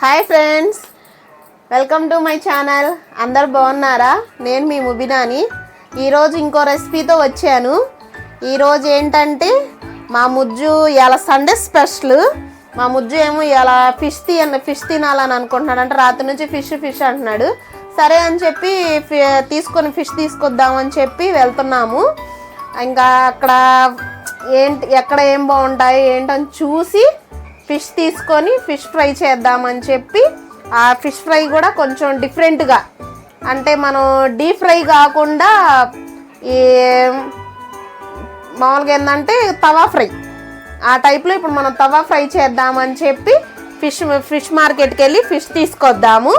Hi friends, welcome to my channel. అందరు బాగున్నారా? నేను మీ ముబినాని. ఈరోజు ఇంకో రెసిపీతో వచ్చాను. ఈరోజు ఏంటంటే మా ముజ్జు ఇలా సండే స్పెషల్. మా ముజ్జు ఏమో ఇలా ఫిష్ తినాలని అనుకుంటున్నాడు. అంటే రాత్రి నుంచి ఫిష్ అంటున్నాడు. సరే అని చెప్పి ఫిష్ తీసుకొద్దామని చెప్పి వెళ్తున్నాము. ఇంకా అక్కడ ఎక్కడ ఏం బాగుంటాయి ఏంటని చూసి ఫిష్ తీసుకొని ఫిష్ ఫ్రై చేద్దామని చెప్పి ఆ ఫిష్ ఫ్రై కూడా కొంచెం డిఫరెంట్గా, అంటే మనం డీప్ ఫ్రై కాకుండా ఈ మామూలుగా ఏంటంటే తవా ఫ్రై ఆ టైప్లో ఇప్పుడు మనం తవా ఫ్రై చేద్దామని చెప్పి ఫిష్ మార్కెట్కి వెళ్ళి ఫిష్ తీసుకొద్దాము.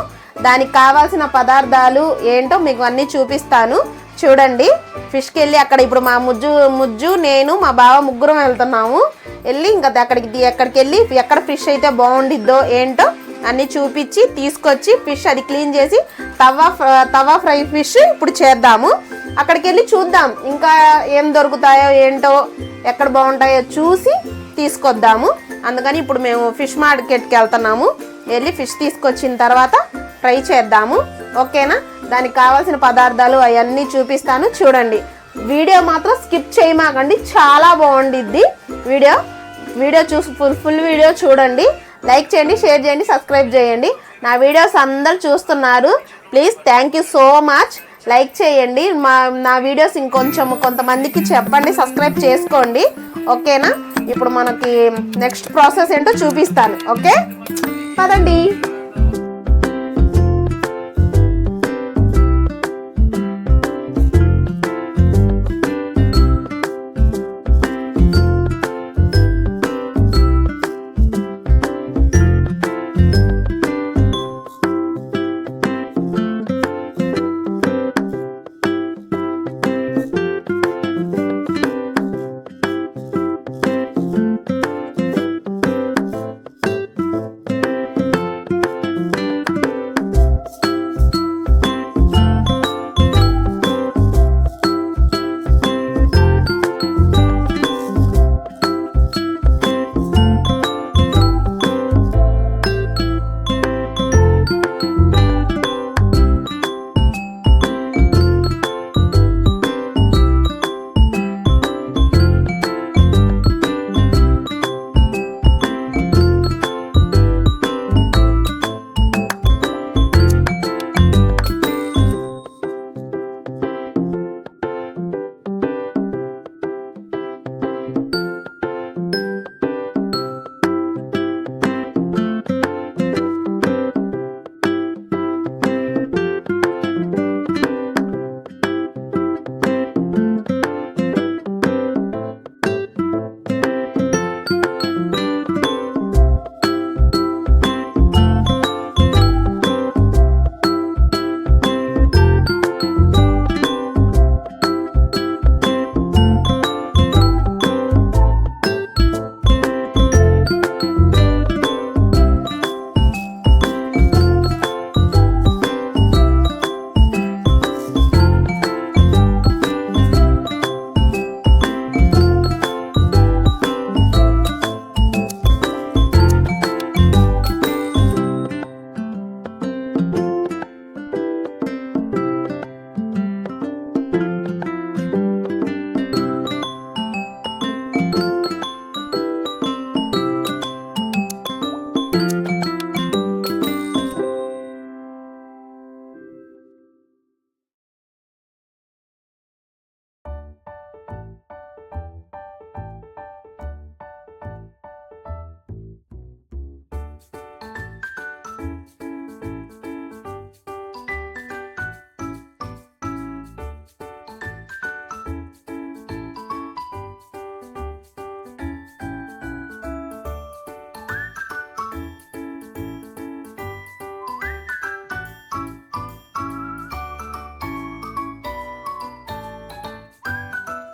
దానికి కావాల్సిన పదార్థాలు ఏంటో మీకు అన్నీ చూపిస్తాను. చూడండి, ఫిష్కి వెళ్ళి అక్కడ ఇప్పుడు మా ముజ్జు నేను మా బావ ముగ్గురం వెళ్తున్నాము. వెళ్ళి ఇంకా ఎక్కడికి వెళ్ళి ఎక్కడ ఫిష్ అయితే బాగుండిద్దో ఏంటో అన్నీ చూపించి తీసుకొచ్చి ఫిష్ అది క్లీన్ చేసి తవా ఫ్రై ఫిష్ ఇప్పుడు చేద్దాము. అక్కడికి వెళ్ళి చూద్దాం ఇంకా ఏం దొరుకుతాయో ఏంటో, ఎక్కడ బాగుంటాయో చూసి తీసుకొద్దాము. అందుకని ఇప్పుడు మేము ఫిష్ మార్కెట్కి వెళ్తున్నాము. వెళ్ళి ఫిష్ తీసుకొచ్చిన తర్వాత ఫ్రై చేద్దాము. ఓకేనా? దానికి కావాల్సిన పదార్థాలు అవన్నీ చూపిస్తాను. చూడండి, వీడియో మాత్రం స్కిప్ చేయమాకండి, చాలా బాగుండిద్ది వీడియో చూసి ఫుల్ వీడియో చూడండి. లైక్ చేయండి, షేర్ చేయండి, సబ్స్క్రైబ్ చేయండి. నా వీడియోస్ అందరు చూస్తున్నారు, please thank you so much. Like చేయండి, నా వీడియోస్ కొంతమందికి చెప్పండి, సబ్స్క్రైబ్ చేసుకోండి. ఓకేనా? ఇప్పుడు మనకి నెక్స్ట్ ప్రాసెస్ ఏంటో చూపిస్తాను. ఓకే, పదండి.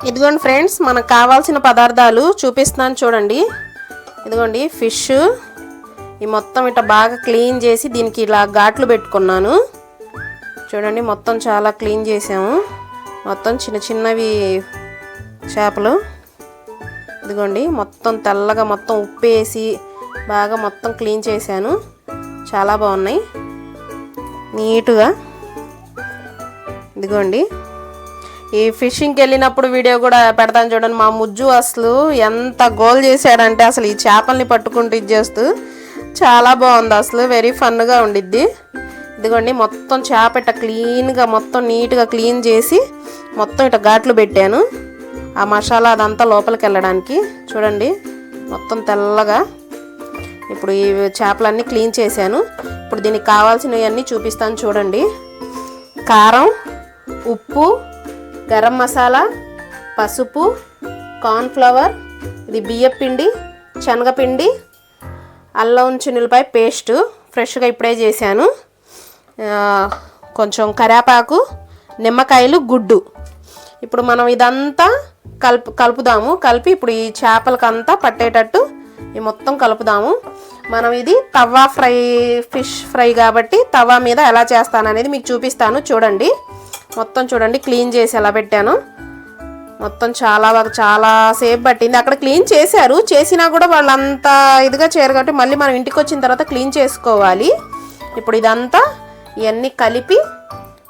ఇదిగోండి ఫ్రెండ్స్, మనకు కావాల్సిన పదార్థాలు చూపిస్తున్నాను. చూడండి, ఇదిగోండి ఫిష్. ఈ మొత్తం ఇట్లా బాగా క్లీన్ చేసి దీనికి ఇలా ఘాట్లు పెట్టుకున్నాను. చూడండి, మొత్తం చాలా క్లీన్ చేసాము. మొత్తం చిన్నవి చేపలు. ఇదిగోండి మొత్తం తెల్లగా మొత్తం ఉప్పేసి బాగా మొత్తం క్లీన్ చేశాను. చాలా బాగున్నాయి నీట్గా. ఇదిగోండి, ఈ ఫిషింగ్కి వెళ్ళినప్పుడు వీడియో కూడా పెడతాను చూడండి. మా ముజ్జు అసలు ఎంత గోల్ చేశాడంటే అసలు ఈ చేపల్ని పట్టుకుంటూ ఇచ్చేస్తూ చాలా బాగుంది, అసలు వెరీ ఫన్గా ఉండిద్ది. ఇదిగోండి, మొత్తం చేప ఇట్ట క్లీన్గా మొత్తం నీట్గా క్లీన్ చేసి మొత్తం ఇట్ట ఘాట్లు పెట్టాను, ఆ మసాలా అదంతా లోపలికి వెళ్ళడానికి. చూడండి మొత్తం తెల్లగా. ఇప్పుడు ఈ చేపలన్నీ క్లీన్ చేశాను. ఇప్పుడు దీనికి కావాల్సినవన్నీ చూపిస్తాను చూడండి. కారం, ఉప్పు, గరం మసాలా, పసుపు, కార్న్ఫ్లవర్, ఇది బియ్యపిండి, శనగపిండి, అల్లం చిన్నులపాయ పేస్ట్ ఫ్రెష్గా ఇప్పుడే చేశాను, కొంచెం కరివేపాకు, నిమ్మకాయలు, గుడ్డు. ఇప్పుడు మనం ఇదంతా కలుపుదాము. కలిపి ఇప్పుడు ఈ చేపలకంతా పట్టేటట్టు ఈ మొత్తం కలుపుదాము. మనం ఇది తవా ఫ్రై, ఫిష్ ఫ్రై కాబట్టి తవా మీద ఎలా చేస్తాననేది మీకు చూపిస్తాను చూడండి. మొత్తం చూడండి క్లీన్ చేసి ఎలా పెట్టాను. మొత్తం చాలా సేపు పట్టింది. అక్కడ క్లీన్ చేశారు, చేసినా కూడా వాళ్ళంతా ఇదిగా చేయరు కాబట్టి మళ్ళీ మనం ఇంటికి వచ్చిన తర్వాత క్లీన్ చేసుకోవాలి. ఇప్పుడు ఇదంతా ఇవన్నీ కలిపి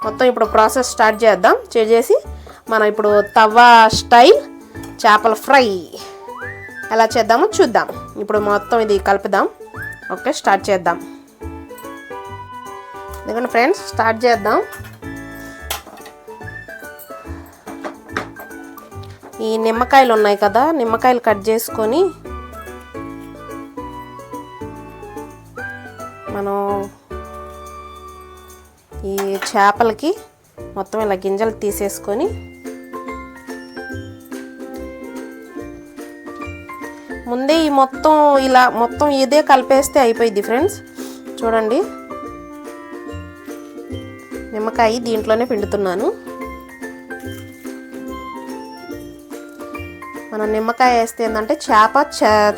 మొత్తం ఇప్పుడు ప్రాసెస్ స్టార్ట్ చేద్దాం. చేసి మనం ఇప్పుడు తవా స్టైల్ చేపల ఫ్రై ఎలా చేద్దామో చూద్దాం. ఇప్పుడు మొత్తం ఇది కలుపుదాం. ఓకే, స్టార్ట్ చేద్దాం. ఎందుకంటే ఫ్రెండ్స్ స్టార్ట్ చేద్దాం. ఈ నిమ్మకాయలు ఉన్నాయి కదా, నిమ్మకాయలు కట్ చేసుకొని మనం ఈ చేపలకి మొత్తం ఇలా గింజలు తీసేసుకొని ముందే ఈ మొత్తం ఇలా మొత్తం ఇదే కలిపేస్తే అయిపోయింది ఫ్రెండ్స్. చూడండి నిమ్మకాయ దీంట్లోనే పిండుతున్నాను. మనం నిమ్మకాయ వేస్తే ఏంటంటే చేప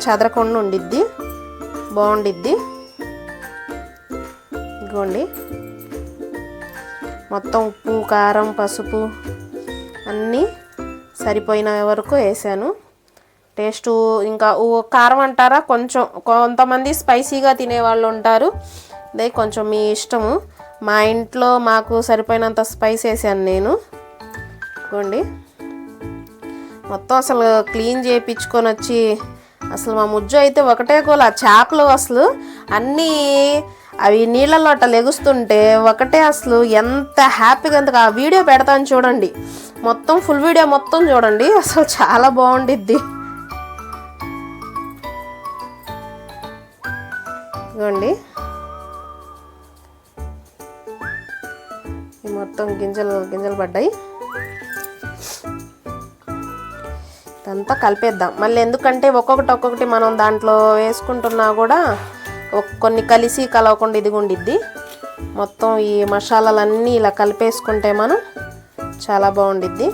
చెదరకుండా ఉండిద్ది, బాగుండిద్ది. ఇదిగోండి మొత్తం ఉప్పు, కారం, పసుపు అన్నీ సరిపోయిన వరకు వేసాను. టేస్ట్ ఇంకా కారం అంటారా, కొంతమంది స్పైసీగా తినేవాళ్ళు ఉంటారు, అదే కొంచెం మీ ఇష్టము. మా ఇంట్లో మాకు సరిపోయినంత స్పైస్ వేసాను నేను. ఇదిగోండి మొత్తం అసలు క్లీన్ చేయించుకొని వచ్చి అసలు మా ముజ్జు అయితే ఒకటే కోల చేపలు అసలు అన్నీ అవి నీళ్ళల్లో అట్ట లెగుస్తుంటే ఒకటే అసలు ఎంత హ్యాపీగా, ఎంత ఆ వీడియో పెడతాను చూడండి, మొత్తం ఫుల్ వీడియో మొత్తం చూడండి, అసలు చాలా బాగుండిద్ది. ఇదిగోండి ఈ మొత్తం గింజలు పడ్డాయి. ఇదంతా కలిపేద్దాం మళ్ళీ, ఎందుకంటే ఒక్కొక్కటి మనం దాంట్లో వేసుకుంటున్నా కూడా కొన్ని కలిసి కలవకుండా ఇదిగుండిద్ది. మొత్తం ఈ మసాలాలన్నీ ఇలా కలిపేసుకుంటే మనం చాలా బాగుండిద్ది.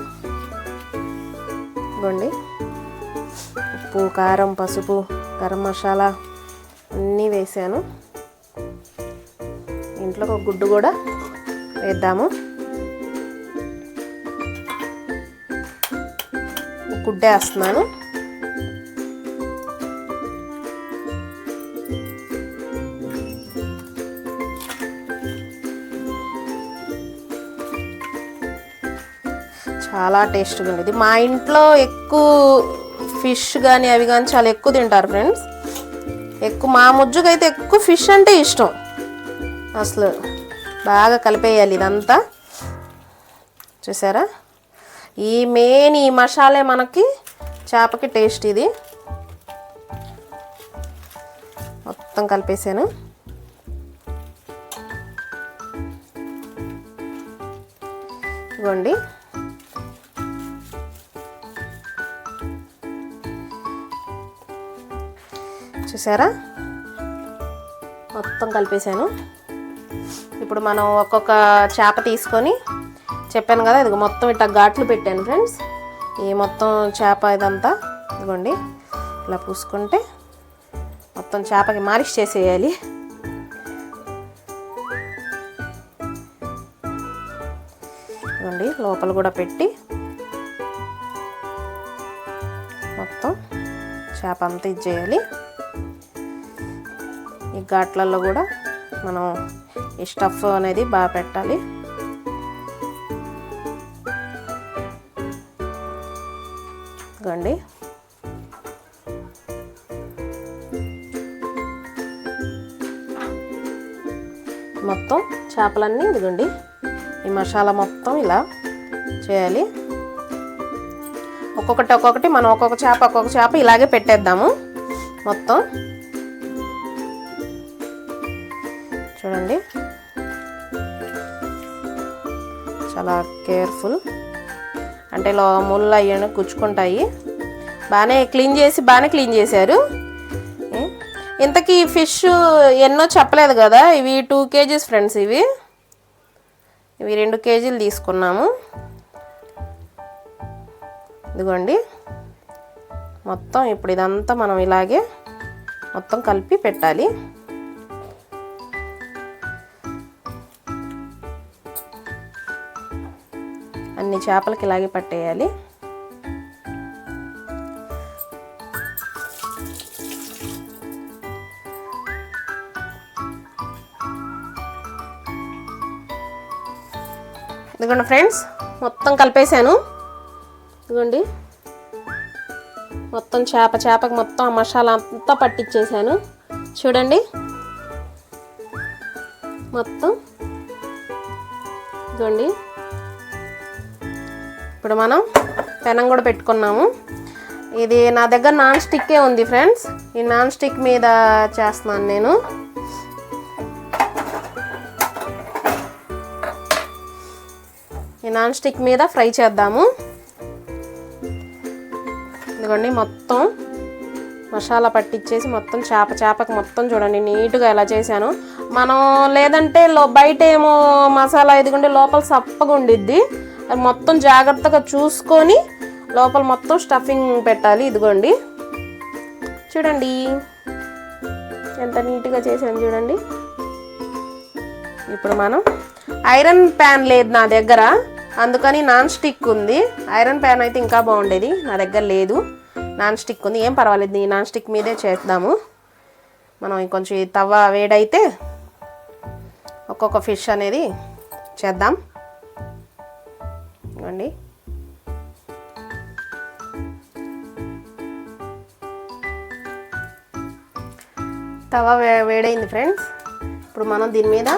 ఇదిగోండి ఉప్పు, కారం, పసుపు, గరం మసాలా అన్నీ వేసాను. ఇంట్లో ఒక గుడ్డు కూడా వేద్దాము. గుడ్డే వేస్తున్నాను. చాలా టేస్ట్గా ఉండేది. మా ఇంట్లో ఎక్కువ ఫిష్ కానీ అవి కానీ చాలా ఎక్కువ తింటారు ఫ్రెండ్స్. మా ముజ్జుకైతే ఎక్కువ ఫిష్ అంటే ఇష్టం. అసలు బాగా కలిపేయాలి ఇదంతా. చూసారా, ఈ మెయిన్ ఈ మసాలే మనకి చేపకి టేస్ట్. ఇది మొత్తం కలిపేసాను. ఇదిగోండి చూసారా, మొత్తం కలిపేసాను. ఇప్పుడు మనం ఒక్కొక్క చేప తీసుకొని చెప్పాను కదా, ఇది మొత్తం ఇట్లా ఘాట్లు పెట్టాను ఫ్రెండ్స్. ఈ మొత్తం చేప ఇదంతా ఇదిగోండి ఇలా పూసుకుంటే మొత్తం చేపకి మాలిష్ చేసేయాలి. ఇదిగోండి లోపల కూడా పెట్టి మొత్తం చేప అంతా ఇచ్చేయాలి. ఈ ఘాట్లలో కూడా మనం ఈ స్టఫ్ అనేది బాగా పెట్టాలి. ఇదిగోండి మొత్తం చేపలన్నీ ఇదిగోండి ఈ మసాలా మొత్తం ఇలా చేయాలి. ఒక్కొక్కటి మనం ఒక్కొక్క చేప ఇలాగే పెట్టేద్దాము మొత్తం. చూడండి చాలా కేర్ఫుల్, అంటే ముళ్ళు అయ్యని గుచ్చుకుంటాయి. బాగానే క్లీన్ చేశారు. ఇంతకీ ఫిష్ ఎన్నో చెప్పలేదు కదా, ఇవి 2 kgs ఫ్రెండ్స్. ఇవి 2 kgలు తీసుకున్నాము. ఇదిగోండి మొత్తం ఇప్పుడు ఇదంతా మనం ఇలాగే మొత్తం కలిపి పెట్టాలి. అన్ని చేపలకి ఇలాగే పట్టేయాలి. ఇదిగోండి ఫ్రెండ్స్ మొత్తం కలిపేసాను. ఇదిగోండి మొత్తం చేపకి మొత్తం మసాలా అంతా పట్టించేసాను. చూడండి మొత్తం. ఇదిగోండి ఇప్పుడు మనం పెనం కూడా పెట్టుకున్నాము. ఇది నా దగ్గర నాన్ స్టిక్కే ఉంది ఫ్రెండ్స్. ఈ నాన్ స్టిక్ మీద చేస్తున్నాను నేను. ఈ నాన్ స్టిక్ మీద ఫ్రై చేద్దాము. ఇదిగోండి మొత్తం మసాలా పట్టించేసి మొత్తం చేపకి మొత్తం చూడండి నీట్గా ఎలా చేశాను. మనం లేదంటే బయట ఏమో మసాలా ఇదిగోండి లోపల సప్పగా ఉండిద్ది. అది మొత్తం జాగ్రత్తగా చూసుకొని లోపల మొత్తం స్టఫింగ్ పెట్టాలి. ఇదిగోండి చూడండి ఎంత నీట్గా చేశాను చూడండి. ఇప్పుడు మనం ఐరన్ ప్యాన్ లేదు నా దగ్గర, అందుకని నాన్ స్టిక్ ఉంది. ఐరన్ ప్యాన్ అయితే ఇంకా బాగుండేది, నా దగ్గర లేదు. నాన్ స్టిక్ ఉంది, ఏం పర్వాలేదు. ఈ నాన్ స్టిక్ మీదే చేద్దాము మనం. కొంచెం తవ్వ వేడైతే ఒక్కొక్క ఫిష్ అనేది చేద్దాం. ఇవ్వండి తవ వేడైంది ఫ్రెండ్స్. ఇప్పుడు మనం దీని మీద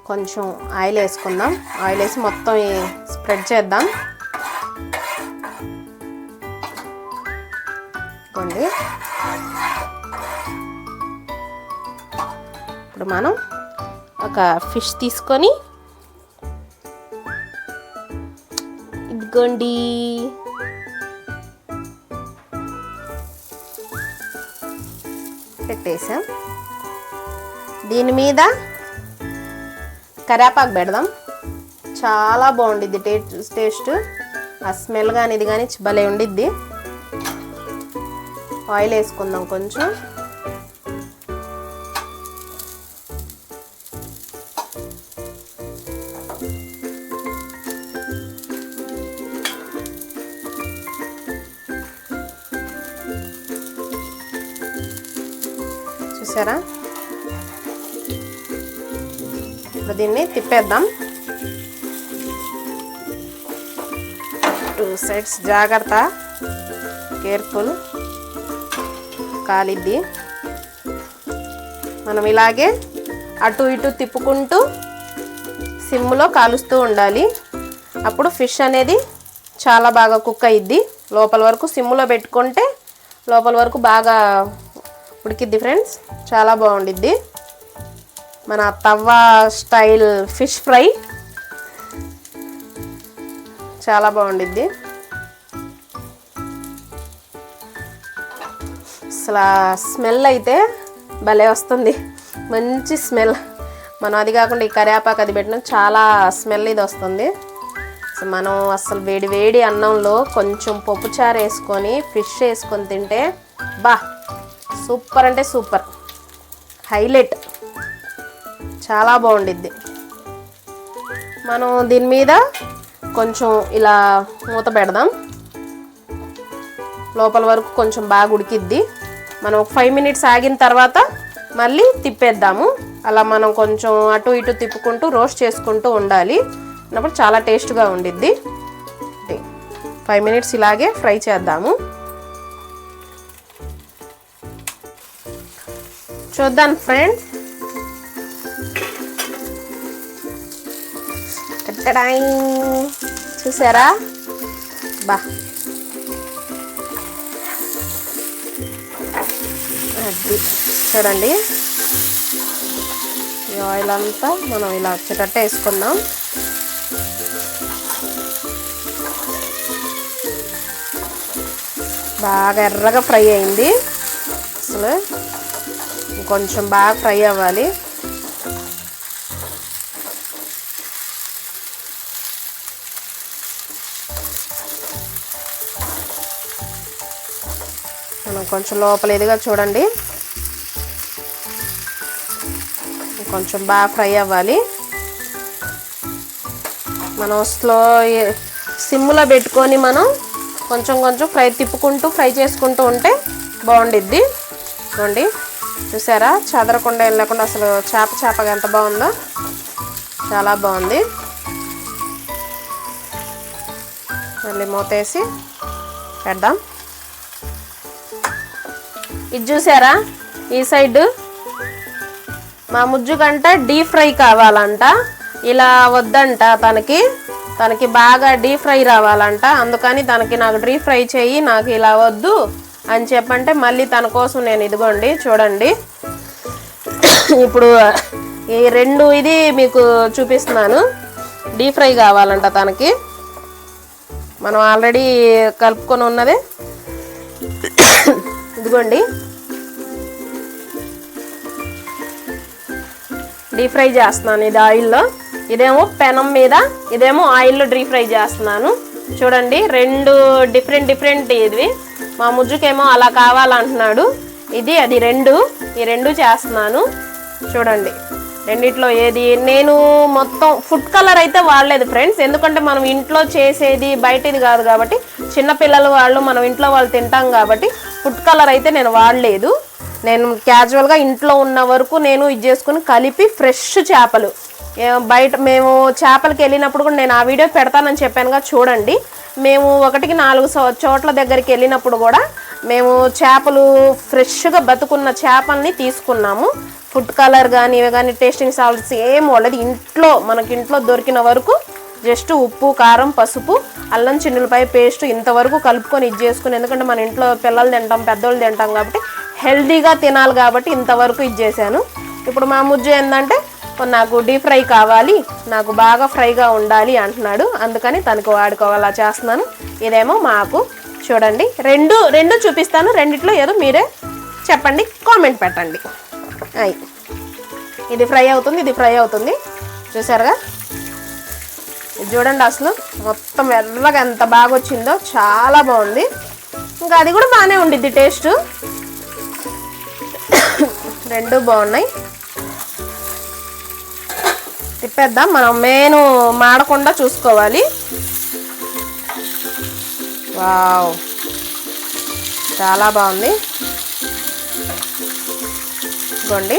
కొంచెం ఆయిల్ వేసుకుందాం. ఆయిల్ వేసి మొత్తం స్ప్రెడ్ చేద్దాం. ఇవ్వండి ఇప్పుడు మనం ఒక ఫిష్ తీసుకొని ఇదిగోండి పెట్టేసాం. దీని మీద కరివేపాకు పెడదాం. చాలా బాగుండిద్ది టేస్ట్. ఆ స్మెల్ కానీ ఇది కానీ భలే ఉండిద్ది. ఆయిల్ వేసుకుందాం కొంచెం. చూసారా, ఇప్పుడు దీన్ని తిప్పేద్దాం. 2 sides జాగ్రత్త, కేర్ఫుల్, కాలిద్ది. మనం ఇలాగే అటు ఇటు తిప్పుకుంటూ సిమ్లో కాలుస్తూ ఉండాలి. అప్పుడు ఫిష్ అనేది చాలా బాగా కుక్ అయ్యిద్ది. లోపల వరకు సిమ్లో పెట్టుకుంటే లోపల వరకు బాగా ఉడికిద్ది ఫ్రెండ్స్. చాలా బాగుండిద్ది మన తవ్వ స్టైల్ ఫిష్ ఫ్రై. చాలా బాగుండిద్ది. అసలు స్మెల్ అయితే భలే వస్తుంది, మంచి స్మెల్. మనం అది కాకుండా ఈ కరివేపాకు అది పెట్టిన చాలా స్మెల్ ఇది వస్తుంది. సో మనం అసలు వేడి వేడి అన్నంలో కొంచెం పప్పుచారు వేసుకొని ఫిష్ వేసుకొని తింటే బా సూపర్ అంటే సూపర్, హైలైట్, చాలా బాగుండిద్ది. మనం దీని మీద కొంచెం ఇలా మూత పెడదాం. లోపల వరకు కొంచెం బాగా ఉడికిద్ది. మనం 5 minutes ఆగిన తర్వాత మళ్ళీ తిప్పేద్దాము. అలా మనం కొంచెం అటు ఇటు తిప్పుకుంటూ రోస్ట్ చేసుకుంటూ ఉండాలి. అప్పుడు చాలా టేస్ట్గా ఉండిద్ది. 5 మినిట్స్ ఇలాగే ఫ్రై చేద్దాము. చూద్దాం ఫ్రెండ్స్. చూసారా బా, అది చూడండి. ఈ ఆయిల్ అంతా మనం ఇలా వచ్చేటట్టు వేసుకుందాం. బాగా ఎర్రగా ఫ్రై అయింది. అసలు ఇంకొంచెం బాగా ఫ్రై అవ్వాలి. మనం కొంచెం లోపల ఎదిగా చూడండి, కొంచెం బాగా ఫ్రై అవ్వాలి. మనం సిమ్లో పెట్టుకొని మనం కొంచెం కొంచెం తిప్పుకుంటూ ఫ్రై చేసుకుంటూ ఉంటే బాగుండిద్ది. చూడండి చూసారా, చెదరకుండా ఏం లేకుండా అసలు చేపగా ఎంత బాగుందో, చాలా బాగుంది. మళ్ళీ మూతేసి పెడదాం. ఇది చూసారా, ఈ సైడ్ మా ముజ్జుకంట డీప్ ఫ్రై కావాలంట. ఇలా వద్దంట, తనకి బాగా డీప్ ఫ్రై రావాలంట. అందుకని నాకు డీప్ ఫ్రై చెయ్యి, నాకు ఇలా వద్దు అని చెప్పంటే మళ్ళీ తన కోసం నేను ఇదిగోండి చూడండి, ఇప్పుడు ఈ 2 ఇది మీకు చూపిస్తున్నాను. డీప్ ఫ్రై కావాలంట తనకి. మనం ఆల్రెడీ కలుపుకొని ఉన్నదే ఇదిగోండి, డీప్ ఫ్రై చేస్తున్నాను. ఇది ఆయిల్లో, ఇదేమో పెనం మీద, ఇదేమో ఆయిల్లో డీప్ ఫ్రై చేస్తున్నాను. చూడండి 2 డిఫరెంట్ ఇవి. మా ముజ్జుకేమో అలా కావాలంటున్నాడు, ఇది అది 2. ఈ 2 చేస్తున్నాను. చూడండి రెండిట్లో ఏది. నేను మొత్తం ఫుడ్ కలర్ అయితే వాడలేదు ఫ్రెండ్స్, ఎందుకంటే మనం ఇంట్లో చేసేది బయటది కాదు కాబట్టి, చిన్నపిల్లలు మనం ఇంట్లో వాళ్ళు తింటాం కాబట్టి ఫుడ్ కలర్ అయితే నేను వాడలేదు. నేను క్యాజువల్గా ఇంట్లో ఉన్న వరకు నేను ఇది చేసుకుని కలిపి ఫ్రెష్ చేపలు, బయట మేము చేపలకి వెళ్ళినప్పుడు కూడా నేను ఆ వీడియో పెడతానని చెప్పానుగా చూడండి. మేము 1కి 4 చోట్ల దగ్గరికి వెళ్ళినప్పుడు కూడా మేము చేపలు ఫ్రెష్గా బతుకున్న చేపల్ని తీసుకున్నాము. ఫుడ్ కలర్ కానీ ఇవి కానీ టేస్టింగ్ సాల్ట్స్ ఏం వాడలేదు. మనకి ఇంట్లో దొరికిన వరకు జస్ట్ ఉప్పు, కారం, పసుపు, అల్లం చిన్నులపాయ పేస్ట్ ఇంతవరకు కలుపుకొని ఇది చేసుకుని, ఎందుకంటే మన ఇంట్లో పిల్లలు తింటాం, పెద్దోళ్ళు తింటాం కాబట్టి హెల్తీగా తినాలి కాబట్టి ఇంతవరకు ఇది చేశాను. ఇప్పుడు మా ముజ్జు ఏంటంటే నాకు డీప్ ఫ్రై కావాలి, నాకు బాగా ఫ్రైగా ఉండాలి అంటున్నాడు. అందుకని తనకు వాడుకోవాలా చేస్తున్నాను. ఇదేమో మాకు చూడండి, 2 చూపిస్తాను. రెండిట్లో ఏదో మీరే చెప్పండి, కామెంట్ పెట్టండి. ఇది ఫ్రై అవుతుంది, ఇది ఫ్రై అవుతుంది. చూసారుగా, ఇది చూడండి అసలు మొత్తం ఎర్రగా ఎంత బాగా వచ్చిందో, చాలా బాగుంది. ఇంకా అది కూడా బాగానే ఉండిద్ది టేస్ట్. 2 బాగున్నాయి. తిప్పేద్దాం. మనం మెయిన్ మాడకుండా చూసుకోవాలి. వావ్, చాలా బాగుంది. ఇదిగోండి,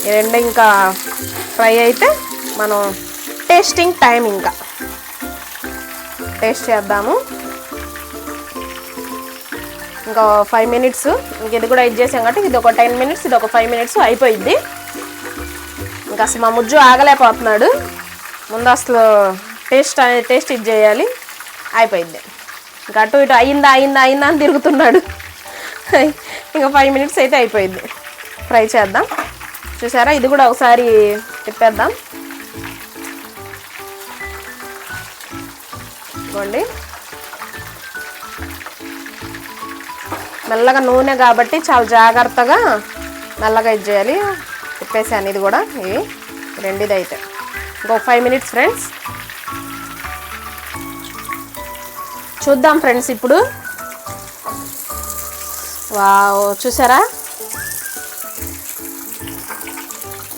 ఈ 2 ఇంకా ఫ్రై అయితే మనం టేస్టింగ్ టైం, ఇంకా టేస్ట్ చేద్దాము. ఇంకా 5 మినిట్స్, ఇంక ఇది కూడా ఇది చేసాం కాబట్టి ఇది ఒక 10 మినిట్స్, ఇది ఒక 5 మినిట్స్ అయిపోయిద్ది. ఇంకా అసలు మా ముజ్జు ఆగలేకపోతున్నాడు. ముందు అసలు టేస్ట్ ఇది చేయాలి, అయిపోయిద్ది. ఇంకా అటు ఇటు అయిందా అని తిరుగుతున్నాడు. ఇంకా 5 మినిట్స్ అయితే అయిపోయిద్ది. ఫ్రై చేద్దాం. చూసారా, ఇది కూడా ఒకసారి తిప్పేద్దాం. ఇదిగోండి, మెల్లగా నూనె కాబట్టి చాలా జాగ్రత్తగా మెల్లగా ఇది చేయాలి. తిప్పేసాను. ఇది కూడా ఇవి 2 అయితే ఇంకో 5 మినిట్స్ ఫ్రెండ్స్. చూద్దాం ఫ్రెండ్స్ ఇప్పుడు. వావ్, చూసారా,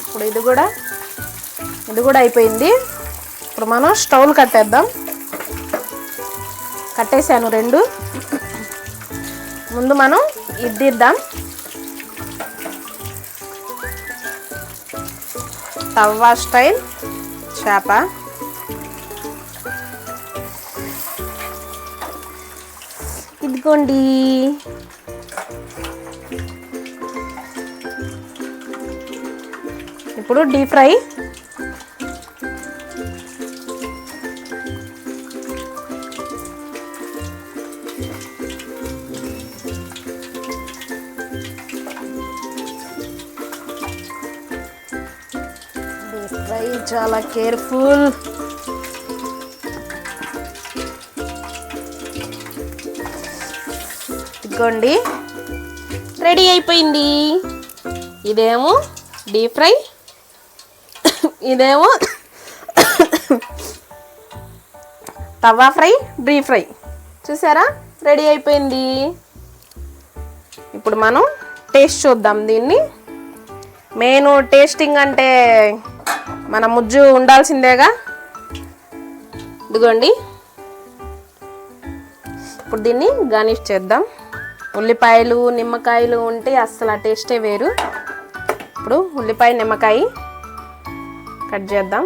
ఇప్పుడు ఇది కూడా అయిపోయింది. ఇప్పుడు మనం స్టవ్లు కట్టేద్దాం. కట్టేసాను 2. ముందు మనం ఇద్దిద్దాం. తవ్వా స్టైల్ చేప. ఇదిగోండి. ఇప్పుడు డీప్ ఫ్రై. డీప్ ఫ్రై చాలా కేర్ఫుల్. ఇదిగోండి రెడీ అయిపోయింది. ఇదేమో డీప్ ఫ్రై, ఇదేమో తవా ఫ్రై, డీప్ ఫ్రై. చూసారా రెడీ అయిపోయింది. ఇప్పుడు మనం టేస్ట్ చూద్దాం దీన్ని. మెయిన్ టేస్టింగ్ అంటే మన ముజ్జు ఉండాల్సిందేగా. ఇదిగోండి ఇప్పుడు దీన్ని గార్నిష్ చేద్దాం. ఉల్లిపాయలు నిమ్మకాయలు ఉంటే అస్సలు ఆ టేస్టే వేరు. ఇప్పుడు ఉల్లిపాయ నిమ్మకాయ కట్ చేద్దాం.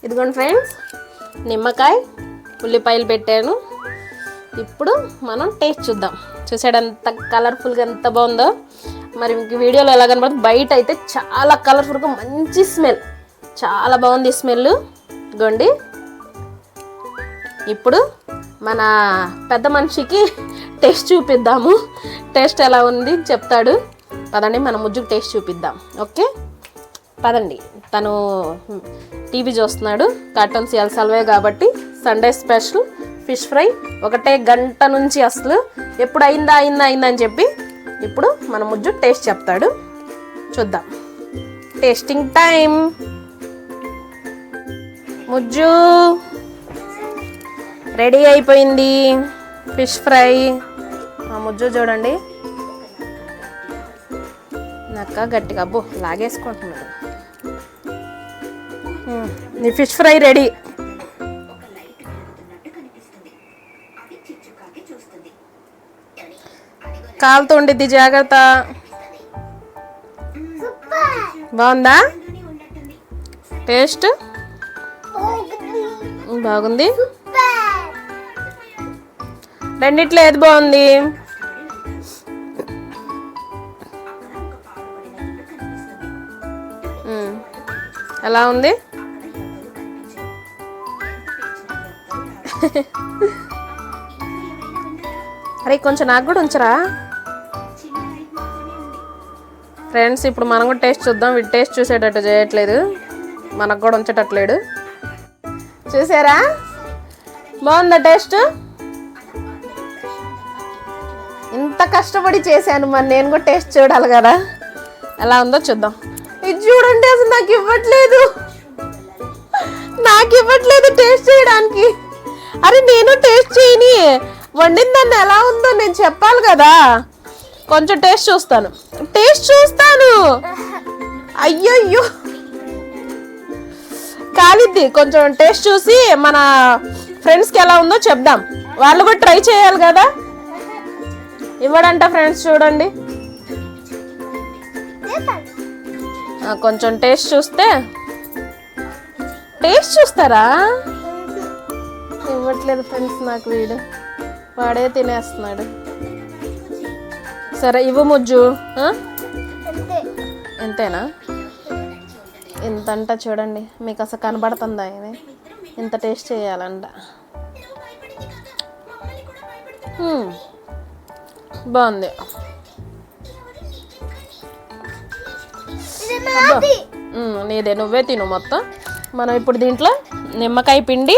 ఇదిగోండి ఫ్రెండ్స్, నిమ్మకాయ ఉల్లిపాయలు పెట్టాను. ఇప్పుడు మనం టేస్ట్ చూద్దాం. చూసాడు ఎంత కలర్ఫుల్గా ఎంత బాగుందో. మరి మీకు వీడియోలో ఎలా కనబడుతుంది, బయట అయితే చాలా కలర్ఫుల్గా మంచి స్మెల్, చాలా బాగుంది స్మెల్. ఇదిగోండి ఇప్పుడు మన పెద్ద మనిషికి టేస్ట్ చూపిద్దాము. టేస్ట్ ఎలా ఉంది చెప్తాడు. పదండి మన ముజ్జుకు టేస్ట్ చూపిద్దాం. ఓకే పదండి. తను టీవీ చూస్తున్నాడు. కార్టూన్స్ ఇవాళ సెలవే కాబట్టి సండే స్పెషల్ ఫిష్ ఫ్రై. 1 గంట నుంచి అసలు ఎప్పుడు అయిందా అని చెప్పి ఇప్పుడు మన ముజ్జు టేస్ట్ చెప్తాడు. చూద్దాం. Tasting time. ముజ్జు రెడీ అయిపోయింది ఫిష్ ఫ్రై. ఆ ముజ్జు చూడండి నక్క గట్టిగా అబ్బో లాగేసుకుంటున్నాడు. నీ ఫిష్ ఫ్రై రెడీ. కాలుతో ఉండిద్ది జాగ్రత్త. బాగుందా టేస్ట్? బాగుంది. రెండిట్లో ఏది బాగుంది? ఎలా ఉంది? అరే కొంచెం నాకు కూడా ఉంచరా ఫ్రెండ్స్. ఇప్పుడు మనం కూడా టేస్ట్ చూద్దాం. వీడు టేస్ట్ చూసేటట్టు చేయట్లేదు, మనకు కూడా ఉంచేటట్లేడు. చూసారా బాగుందా టేస్ట్? ఇంత కష్టపడి చేశాను, మరి నేను కూడా టేస్ట్ చూడాలి కదా. ఎలా ఉందో చూద్దాం. ఇది చూడండి అసలు నాకు ఇవ్వట్లేదు టేస్ట్ చేయడానికి. అరే నేను టేస్ట్ చేయని, వండిందాన్ని ఎలా ఉందో నేను చెప్పాలి కదా. కొంచెం టేస్ట్ చూస్తాను. అయ్యయ్యో కాలిద్ది. కొంచెం టేస్ట్ చూసి మన ఫ్రెండ్స్కి ఎలా ఉందో చెప్దాం. వాళ్ళు కూడా ట్రై చేయాలి కదా. ఇవ్వడంట ఫ్రెండ్స్ చూడండి. కొంచెం టేస్ట్ చూస్తారా? ఇవ్వట్లేదు ఫ్రెండ్స్ నాకు. వీడు వాడే తినేస్తున్నాడు. సరే ఇవ్వు ముజ్జు. ఎంతేనా? ఇంతంట చూడండి. మీకు అసలు కనబడుతుందా ఇది? ఇంత టేస్ట్ చేయాలంట. బాగుంది. నీదే, నువ్వే తిను మొత్తం. మనం ఇప్పుడు దీంట్లో నిమ్మకాయ పిండి,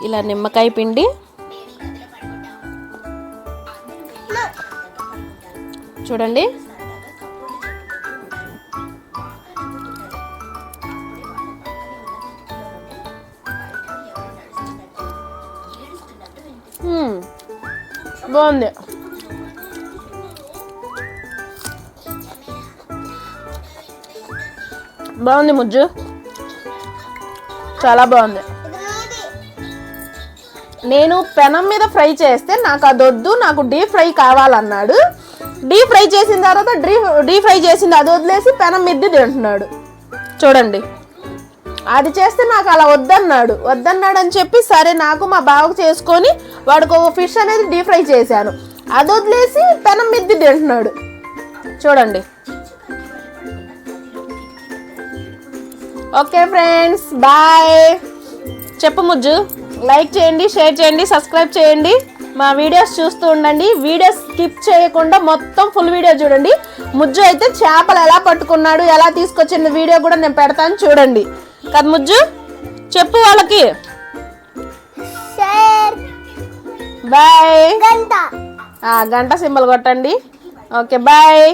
ఇలా నిమ్మకాయ పిండి చూడండి. బాగుంది. బాగుంది ముజ్జు, చాలా బాగుంది. నేను పెనం మీద ఫ్రై చేస్తే నాకు అది వద్దు, నాకు డీప్ ఫ్రై కావాలన్నాడు. డీప్ ఫ్రై చేసిన తర్వాత డీప్ ఫ్రై చేసింది అది వదిలేసి పెనం మీద తింటున్నాడు. చూడండి, అది చేస్తే నాకు అలా వద్దన్నాడు అని చెప్పి సరే నాకు మా బావకు చేసుకొని వాడికి ఒక ఫిష్ అనేది డీప్ ఫ్రై చేశాను. అది వదిలేసి పెనం మీద తింటున్నాడు. చూడండి. Okay friends, bye. చెప్పు ముజ్జు. లైక్ చేయండి, షేర్ చేయండి, సబ్స్క్రైబ్ చేయండి. మా వీడియోస్ చూస్తూ ఉండండి. వీడియోస్ స్కిప్ చేయకుండా మొత్తం ఫుల్ వీడియో చూడండి. ముజ్జు అయితే చేపలు ఎలా పట్టుకున్నాడు, ఎలా తీసుకొచ్చిన వీడియో కూడా నేను పెడతాను, చూడండి. కదా ముజ్జు, చెప్పు వాళ్ళకి. బాయ్. గంట సింబల్ కొట్టండి. Okay, bye.